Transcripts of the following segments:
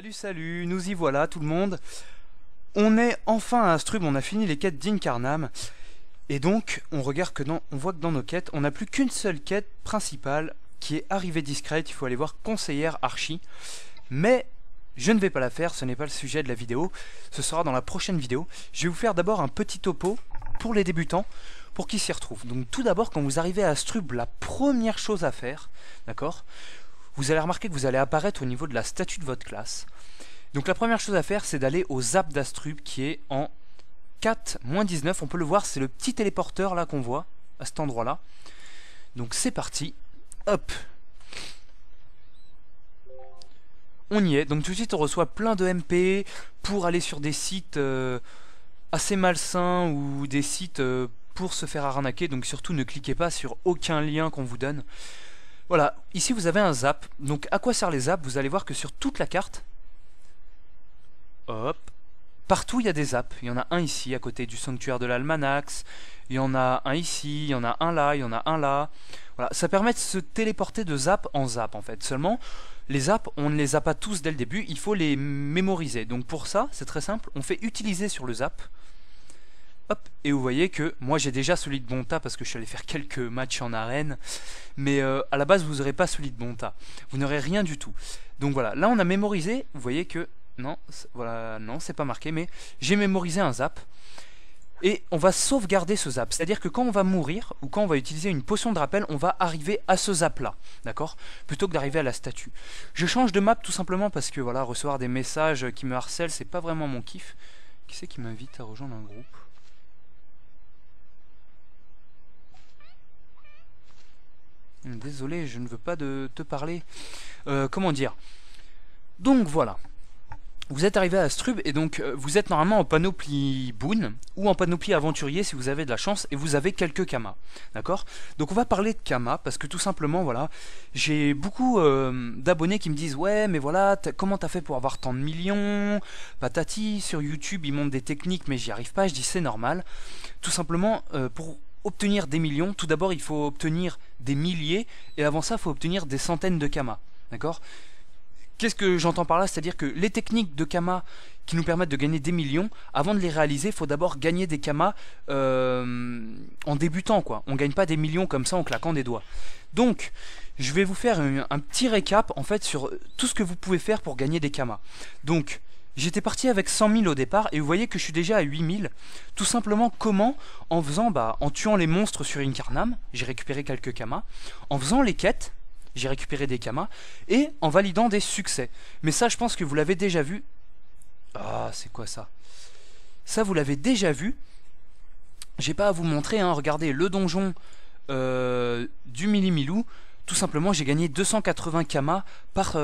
Salut, salut, nous y voilà tout le monde. On est enfin à Astrub, on a fini les quêtes d'Incarnam. Et donc, on voit que dans nos quêtes, on n'a plus qu'une seule quête principale qui est arrivée discrète. Il faut aller voir Conseillère Archie. Mais je ne vais pas la faire, ce n'est pas le sujet de la vidéo. Ce sera dans la prochaine vidéo. Je vais vous faire d'abord un petit topo pour les débutants, pour qu'ils s'y retrouvent. Donc tout d'abord, quand vous arrivez à Astrub, la première chose à faire, d'accord, vous allez remarquer que vous allez apparaître au niveau de la statue de votre classe. Donc la première chose à faire, c'est d'aller au Zap d'Astrub qui est en 4-19. On peut le voir, c'est le petit téléporteur là qu'on voit, à cet endroit-là. Donc c'est parti. Hop. On y est. Donc tout de suite, on reçoit plein de MP pour aller sur des sites assez malsains ou des sites pour se faire arnaquer. Donc surtout, ne cliquez pas sur aucun lien qu'on vous donne. Voilà, ici vous avez un zap. Donc à quoi servent les zaps? Vous allez voir que sur toute la carte, hop, partout il y a des zaps. Il y en a un ici à côté du sanctuaire de l'Almanax. Il y en a un ici, il y en a un là, il y en a un là. Voilà, ça permet de se téléporter de zap en zap en fait. Seulement, les zaps, on ne les a pas tous dès le début, il faut les mémoriser. Donc pour ça, c'est très simple, on fait utiliser sur le zap. Hop, et vous voyez que moi j'ai déjà celui de Bonta parce que je suis allé faire quelques matchs en arène. Mais à la base, vous n'aurez pas celui de Bonta. Vous n'aurez rien du tout. Donc voilà, là on a mémorisé, vous voyez que... Non, voilà, non, c'est pas marqué, mais j'ai mémorisé un zap. Et on va sauvegarder ce zap. C'est-à-dire que quand on va mourir, ou quand on va utiliser une potion de rappel, on va arriver à ce zap-là. D'accord? Plutôt que d'arriver à la statue. Je change de map tout simplement parce que voilà, recevoir des messages qui me harcèlent, c'est pas vraiment mon kiff. Qui c'est qui m'invite à rejoindre un groupe? Désolé, je ne veux pas te parler. Comment dire? Donc voilà. Vous êtes arrivé à Astrub et donc vous êtes normalement en panoplie boon ou en panoplie aventurier si vous avez de la chance et vous avez quelques kamas. D'accord? Donc on va parler de kamas parce que tout simplement voilà, j'ai beaucoup d'abonnés qui me disent ouais mais voilà comment t'as fait pour avoir tant de millions, patati, sur YouTube ils montrent des techniques mais j'y arrive pas. Je dis c'est normal. Tout simplement pour obtenir des millions, tout d'abord il faut obtenir des milliers et avant ça il faut obtenir des centaines de kamas. D'accord? Qu'est-ce que j'entends par là? C'est-à-dire que les techniques de kamas qui nous permettent de gagner des millions, avant de les réaliser, il faut d'abord gagner des kamas en débutant, quoi. On ne gagne pas des millions comme ça en claquant des doigts. Donc, je vais vous faire un petit récap en fait sur tout ce que vous pouvez faire pour gagner des kamas. Donc, j'étais parti avec 100 000 au départ et vous voyez que je suis déjà à 8 000. Tout simplement comment? En faisant, en tuant les monstres sur Incarnam, j'ai récupéré quelques kamas. En faisant les quêtes, j'ai récupéré des kamas, et en validant des succès. Mais ça, je pense que vous l'avez déjà vu. Ah, c'est quoi ça? Ça, vous l'avez déjà vu. J'ai pas à vous montrer, hein. Regardez, le donjon du Milimilou. Tout simplement, j'ai gagné 280 kamas par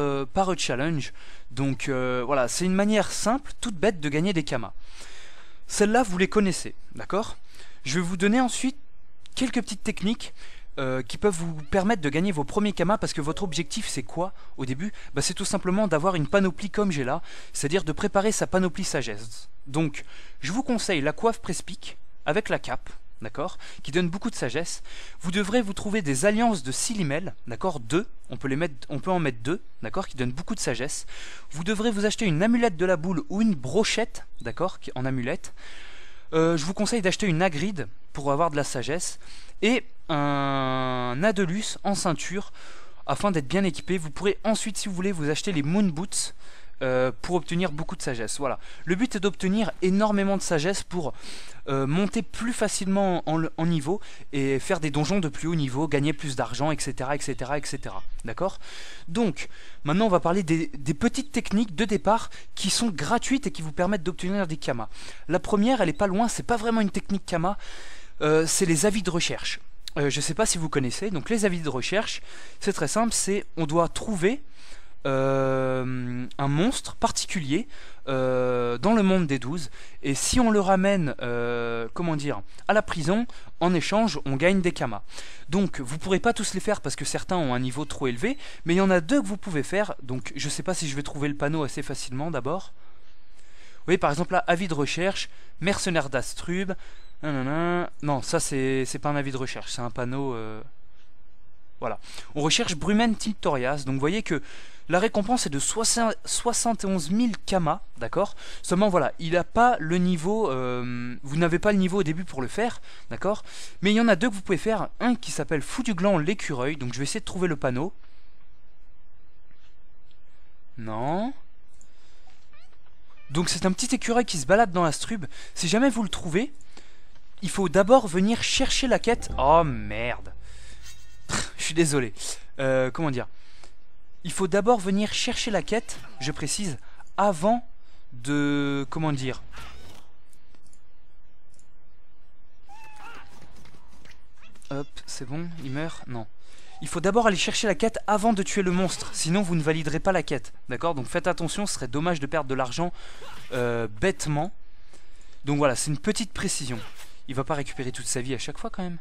challenge. Donc, voilà, c'est une manière simple, toute bête, de gagner des kamas. Celles-là, vous les connaissez, d'accord? Je vais vous donner ensuite quelques petites techniques qui peuvent vous permettre de gagner vos premiers kamas parce que votre objectif c'est quoi au début? C'est tout simplement d'avoir une panoplie comme j'ai là, c'est-à-dire de préparer sa panoplie sagesse. Donc je vous conseille la coiffe Prespic avec la cape, d'accord, qui donne beaucoup de sagesse. Vous devrez vous trouver des alliances de Silimel, d'accord, 2, on peut en mettre 2, d'accord, qui donnent beaucoup de sagesse. Vous devrez vous acheter une amulette de la boule ou une brochette, d'accord, en amulette. Je vous conseille d'acheter une Agride pour avoir de la sagesse et un Adelus en ceinture afin d'être bien équipé. Vous pourrez ensuite, si vous voulez, vous acheter les Moon Boots pour obtenir beaucoup de sagesse. Voilà. Le but est d'obtenir énormément de sagesse pour monter plus facilement en niveau et faire des donjons de plus haut niveau, gagner plus d'argent, etc. etc., etc. D'accord? Donc, maintenant on va parler des petites techniques de départ qui sont gratuites et qui vous permettent d'obtenir des kamas. La première, elle est pas loin, c'est pas vraiment une technique kama, c'est les avis de recherche. Je ne sais pas si vous connaissez, donc les avis de recherche, c'est très simple, c'est on doit trouver un monstre particulier dans le monde des 12 et si on le ramène comment dire, à la prison, en échange on gagne des kamas. Donc vous pourrez pas tous les faire parce que certains ont un niveau trop élevé, mais il y en a 2 que vous pouvez faire. Donc je sais pas si je vais trouver le panneau assez facilement d'abord. Vous voyez par exemple là, avis de recherche, mercenaire d'Astrub. Non, ça c'est pas un avis de recherche, c'est un panneau. Voilà. On recherche Brumen Tinctorias. Donc vous voyez que La récompense est de 71 000 kamas, d'accord. Seulement voilà, il n'a pas le niveau, vous n'avez pas le niveau au début pour le faire, d'accord. Mais il y en a deux que vous pouvez faire, un qui s'appelle Fou du gland l'écureuil, donc je vais essayer de trouver le panneau. Non. Donc c'est un petit écureuil qui se balade dans Astrub. Si jamais vous le trouvez, il faut d'abord venir chercher la quête. Oh merde. Je suis désolé. Comment dire? Il faut d'abord venir chercher la quête, je précise, avant de... Comment dire? Hop, c'est bon, il meurt? Non. Il faut d'abord aller chercher la quête avant de tuer le monstre, sinon vous ne validerez pas la quête. D'accord? Donc faites attention, ce serait dommage de perdre de l'argent bêtement. Donc voilà, c'est une petite précision. Il va pas récupérer toute sa vie à chaque fois quand même.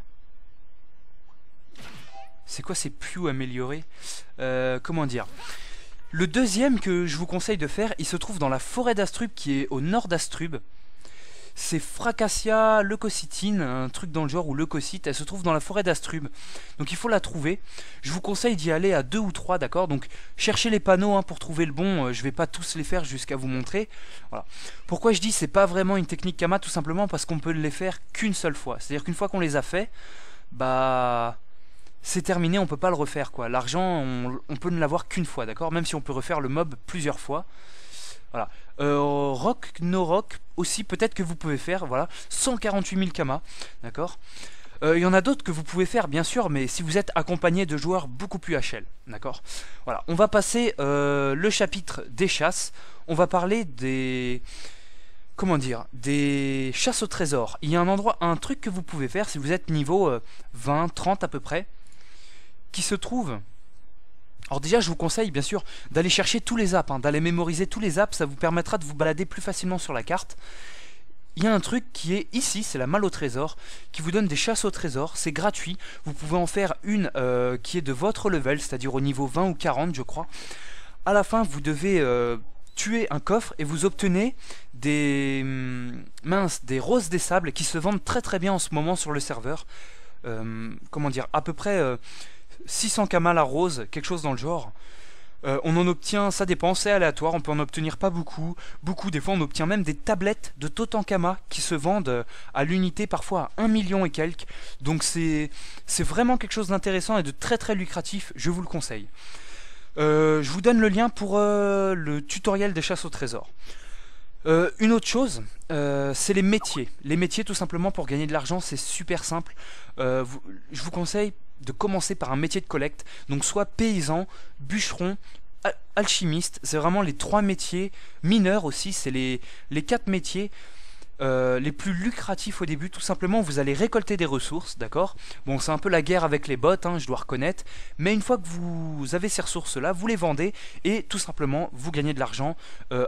C'est quoi ces pews améliorés? Comment dire? Le deuxième que je vous conseille de faire, il se trouve dans la forêt d'Astrub qui est au nord d'Astrub. C'est Fracassia leucocytine, un truc dans le genre, ou leucocyte. Elle se trouve dans la forêt d'Astrub. Donc il faut la trouver. Je vous conseille d'y aller à 2 ou 3, d'accord? Donc cherchez les panneaux hein, pour trouver le bon. Je vais pas tous les faire jusqu'à vous montrer. Voilà. Pourquoi je dis c'est pas vraiment une technique Kama? Tout simplement parce qu'on peut les faire qu'une seule fois. C'est-à-dire qu'une fois qu'on les a fait, bah... c'est terminé, on peut pas le refaire quoi. L'argent, on peut ne l'avoir qu'une fois, d'accord? Même si on peut refaire le mob plusieurs fois. Voilà. Rock, no rock, aussi peut-être que vous pouvez faire, voilà. 148 000 kamas, d'accord? Il y en a d'autres que vous pouvez faire, bien sûr, mais si vous êtes accompagné de joueurs beaucoup plus HL, d'accord? Voilà. On va passer le chapitre des chasses. On va parler des... Comment dire? Des chasses au trésor. Il y a un endroit, un truc que vous pouvez faire si vous êtes niveau 20, 30 à peu près, qui se trouve... Alors déjà, je vous conseille bien sûr d'aller chercher tous les apps, hein, d'aller mémoriser tous les apps, ça vous permettra de vous balader plus facilement sur la carte. Il y a un truc qui est ici, c'est la malle au trésor, qui vous donne des chasses au trésor, c'est gratuit. Vous pouvez en faire une qui est de votre level, c'est-à-dire au niveau 20 ou 40 je crois. À la fin, vous devez tuer un coffre et vous obtenez des, des roses des sables qui se vendent très très bien en ce moment sur le serveur. Comment dire, à peu près... 600 kamas la rose, quelque chose dans le genre. On en obtient, ça dépend, c'est aléatoire, on peut en obtenir pas beaucoup. Des fois on obtient même des tablettes de Totenkama qui se vendent à l'unité, parfois à 1 million et quelques. Donc c'est vraiment quelque chose d'intéressant et de très très lucratif, je vous le conseille. Je vous donne le lien pour le tutoriel des chasses au trésor. Une autre chose, c'est les métiers. Les métiers tout simplement pour gagner de l'argent, c'est super simple. Je vous conseille de commencer par un métier de collecte, donc soit paysan, bûcheron, alchimiste, c'est vraiment les 3 métiers, mineurs aussi, c'est les 4 métiers les plus lucratifs au début. Tout simplement vous allez récolter des ressources, d'accord? Bon, c'est un peu la guerre avec les bots, hein, je dois reconnaître, mais une fois que vous avez ces ressources là, vous les vendez et tout simplement vous gagnez de l'argent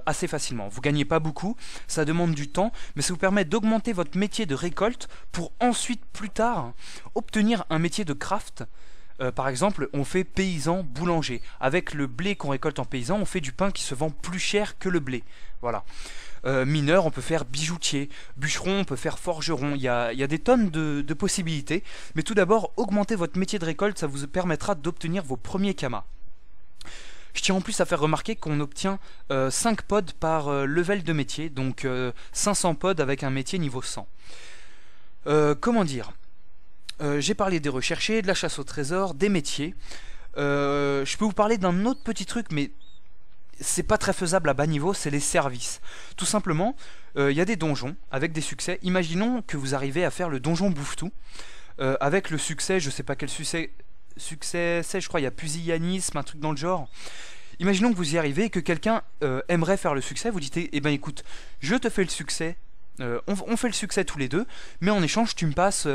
assez facilement. Vous gagnez pas beaucoup, ça demande du temps, mais ça vous permet d'augmenter votre métier de récolte pour ensuite plus tard obtenir un métier de craft. Par exemple, on fait paysan boulanger. Avec le blé qu'on récolte en paysan, on fait du pain qui se vend plus cher que le blé. Voilà. Mineur, on peut faire bijoutier. Bûcheron, on peut faire forgeron. Il y a des tonnes de possibilités. Mais tout d'abord, augmenter votre métier de récolte, ça vous permettra d'obtenir vos premiers kamas. Je tiens en plus à faire remarquer qu'on obtient 5 pods par level de métier. Donc 500 pods avec un métier niveau 100. Comment dire ? J'ai parlé des recherchés, de la chasse au trésor, des métiers. Je peux vous parler d'un autre petit truc, mais c'est pas très faisable à bas niveau, c'est les services. Tout simplement, il y a des donjons avec des succès. Imaginons que vous arrivez à faire le donjon bouffe-tout. Avec le succès, je sais pas quel succès c'est, je crois il y a pusillanimie, un truc dans le genre. Imaginons que vous y arrivez et que quelqu'un aimerait faire le succès. Vous dites, eh ben écoute, je te fais le succès. On fait le succès tous les deux, mais en échange tu me passes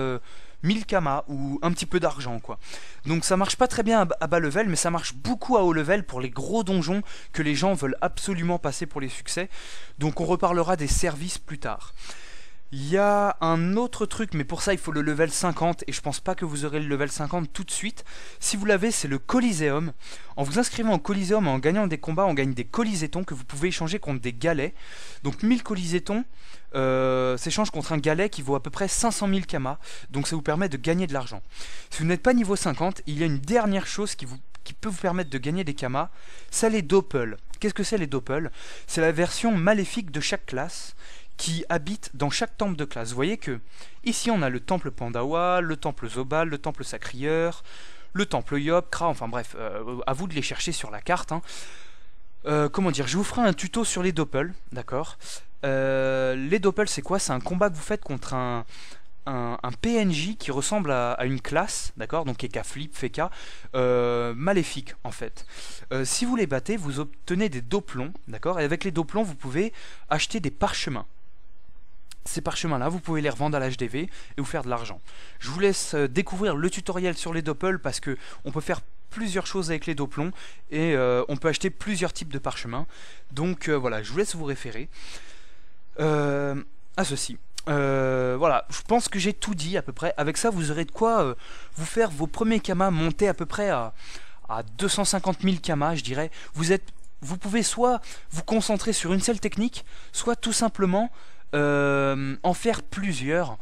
1000 kamas ou un petit peu d'argent quoi. Donc ça marche pas très bien à bas level, mais ça marche beaucoup à haut level pour les gros donjons que les gens veulent absolument passer pour les succès. Donc on reparlera des services plus tard. Il y a un autre truc, mais pour ça il faut le level 50 et je pense pas que vous aurez le level 50 tout de suite. Si vous l'avez, c'est le Coliseum. En vous inscrivant au Coliseum et en gagnant des combats, on gagne des colisétons que vous pouvez échanger contre des galets. Donc 1000 colisétons s'échange contre un galet qui vaut à peu près 500 000 kamas. Donc ça vous permet de gagner de l'argent. Si vous n'êtes pas niveau 50, il y a une dernière chose qui qui peut vous permettre de gagner des kamas, c'est les doppels. Qu'est-ce que c'est les doppels? C'est la version maléfique de chaque classe qui habite dans chaque temple de classe. Vous voyez que ici on a le temple Pandawa, le temple Zobal, le temple Sacrieur, le temple Yop, Kra, enfin bref, à vous de les chercher sur la carte. Hein. Comment dire, je vous ferai un tuto sur les doppels, d'accord. Les doppels c'est quoi? C'est un combat que vous faites contre un PNJ qui ressemble à une classe, d'accord, donc Eka Flip, Feka, maléfique en fait. Si vous les battez, vous obtenez des doppelons, d'accord, et avec les doppelons vous pouvez acheter des parchemins. Ces parchemins-là, vous pouvez les revendre à l'HDV et vous faire de l'argent. Je vous laisse découvrir le tutoriel sur les doppels parce que on peut faire plusieurs choses avec les doppelons et on peut acheter plusieurs types de parchemins. Donc voilà, je vous laisse vous référer à ceci. Voilà, je pense que j'ai tout dit à peu près. Avec ça, vous aurez de quoi vous faire vos premiers kamas monter à peu près à 250 000 kamas, je dirais. Vous pouvez soit vous concentrer sur une seule technique, soit tout simplement en faire plusieurs.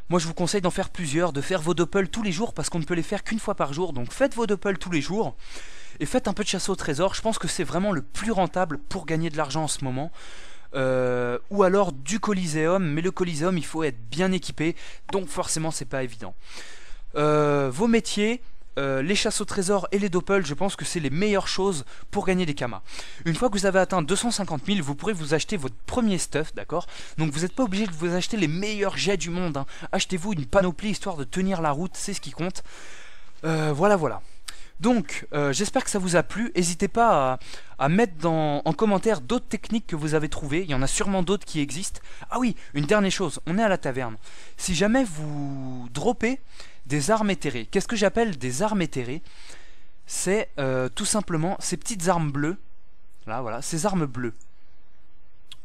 Moi je vous conseille d'en faire plusieurs, de faire vos doppels tous les jours parce qu'on ne peut les faire qu'une fois par jour. Donc faites vos doppels tous les jours et faites un peu de chasse au trésor. Je pense que c'est vraiment le plus rentable pour gagner de l'argent en ce moment. Ou alors du Coliseum, mais le Coliseum il faut être bien équipé, donc forcément c'est pas évident. Vos métiers, les chasses au trésor et les doppels, je pense que c'est les meilleures choses pour gagner des kamas. Une fois que vous avez atteint 250 000, vous pourrez vous acheter votre premier stuff, d'accord. Donc vous n'êtes pas obligé de vous acheter les meilleurs jets du monde, hein. Achetez-vous une panoplie histoire de tenir la route, c'est ce qui compte. Voilà. Donc, j'espère que ça vous a plu. N'hésitez pas à mettre en commentaire d'autres techniques que vous avez trouvées. Il y en a sûrement d'autres qui existent. Ah oui, une dernière chose, on est à la taverne. Si jamais vous droppez des armes éthérées, qu'est-ce que j'appelle des armes éthérées? C'est tout simplement ces petites armes bleues. Là, voilà, ces armes bleues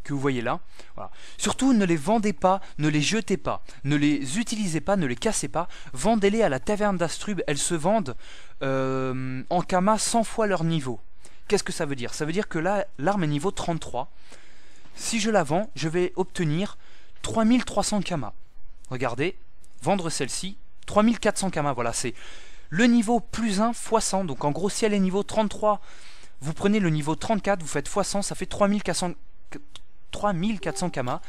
que vous voyez là. Voilà. Surtout ne les vendez pas, ne les jetez pas, ne les utilisez pas, ne les cassez pas, vendez-les à la taverne d'Astrub, elles se vendent en kama 100 fois leur niveau. Qu'est-ce que ça veut dire? Ça veut dire que là, l'arme est niveau 33. Si je la vends, je vais obtenir 3300 kama. Regardez, vendre celle-ci, 3400 kama, voilà, c'est le niveau plus 1 fois 100, donc en gros si elle est niveau 33, vous prenez le niveau 34, vous faites fois 100, ça fait 3400 kamas,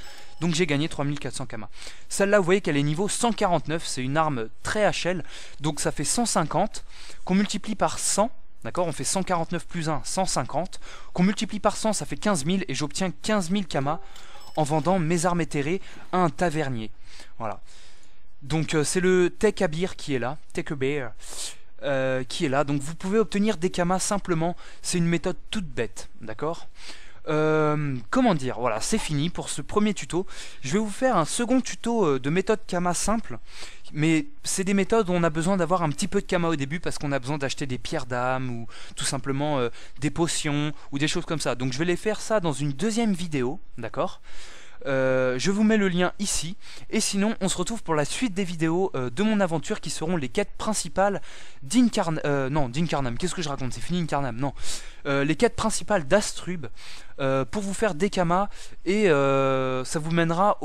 donc j'ai gagné 3400 kamas. Celle-là, vous voyez qu'elle est niveau 149, c'est une arme très HL, donc ça fait 150, qu'on multiplie par 100, d'accord, on fait 149 plus 1, 150, qu'on multiplie par 100, ça fait 15 000, et j'obtiens 15 000 kamas en vendant mes armes éthérées à un tavernier. Voilà. Donc c'est le Tech Abir qui est là, Tech Abir, qui est là, donc vous pouvez obtenir des kamas simplement, c'est une méthode toute bête, d'accord. Comment dire, voilà, c'est fini pour ce premier tuto. Je vais vous faire un second tuto de méthode kama simple, mais c'est des méthodes où on a besoin d'avoir un petit peu de kama au début parce qu'on a besoin d'acheter des pierres d'âme ou tout simplement des potions ou des choses comme ça. Donc je vais les faire ça dans une deuxième vidéo, d'accord. Je vous mets le lien ici, et sinon on se retrouve pour la suite des vidéos de mon aventure qui seront les quêtes principales d'Incarnam, qu'est-ce que je raconte, c'est fini Incarnam, non, les quêtes principales d'Astrub pour vous faire des kamas, et ça vous mènera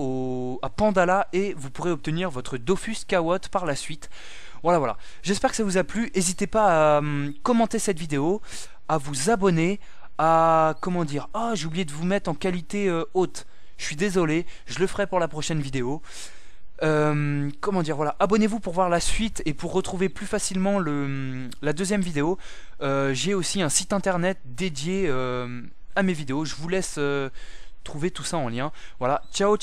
à Pandala, et vous pourrez obtenir votre Dofus Kawot par la suite. Voilà, j'espère que ça vous a plu, n'hésitez pas à commenter cette vidéo, à vous abonner, à, comment dire, ah j'ai oublié de vous mettre en qualité haute. Je suis désolé, je le ferai pour la prochaine vidéo. Comment dire, voilà, abonnez-vous pour voir la suite et pour retrouver plus facilement la deuxième vidéo. J'ai aussi un site internet dédié à mes vidéos. Je vous laisse trouver tout ça en lien. Voilà, ciao.